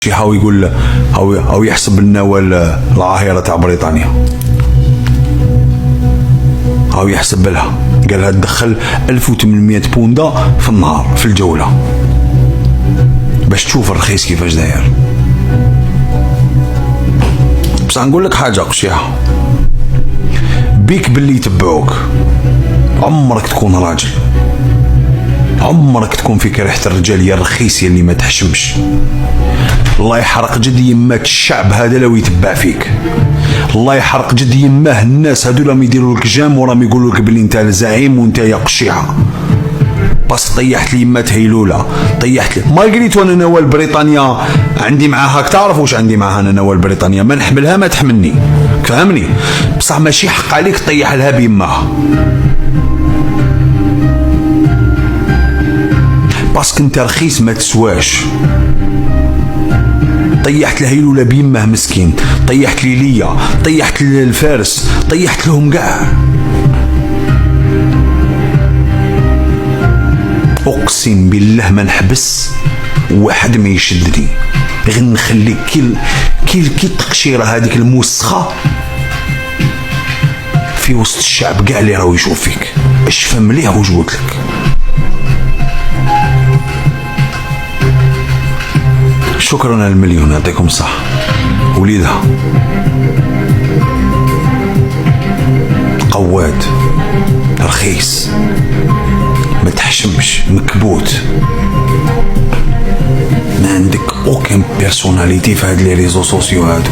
هاو يقول هاو يحسب النوال العاهرة تاع بريطانيا، هاو يحسب لها، قال لها تدخل 1800 بوندا في النهار في الجولة باش تشوف الرخيص كيفاش داير. بصح نقول لك حاجة قشيحة، بيك باللي يتبعوك عمرك تكون راجل، عمرك تكون فيك ريحة الرجال يا الرخيص يا اللي ما تحشمش. الله يحرق جد يماك الشعب هذا لو يتبع فيك، الله يحرق جد يماه الناس هذو راهم يديروا لك جام وراهم يقولوا لك بلي انت الزعيم وانت يا قشيحة. بس طيحت لي يمات هيلولة، طيحت لي مارغريت. وانا نوال بريطانيا عندي معاها، تعرف واش عندي معاها انا نوال بريطانيا؟ ما نحملها ما تحملني، فهمني؟ بصح ماشي حق عليك طيح لها بيماها، باسكو انت رخيص ما تسواش. طيحت له هيلولة بيمه مسكين، طيحت لي ليا، طيحت الفارس، طيحت لهم كاع. اقسم بالله ما نحبس واحد ما يشدني، غير نخليك كي التقشيره هذيك الموسخه في وسط الشعب كاع اللي راهو يشوف فيك. اش فهم مليح واش قلت لك. شكرا على المليون، يعطيكم الصح وليدها. قواد رخيص ما تحشمش، مكبوت، ما عندك اوكين بيرسوناليتي في هاد لي ريزو سوسيو هادو.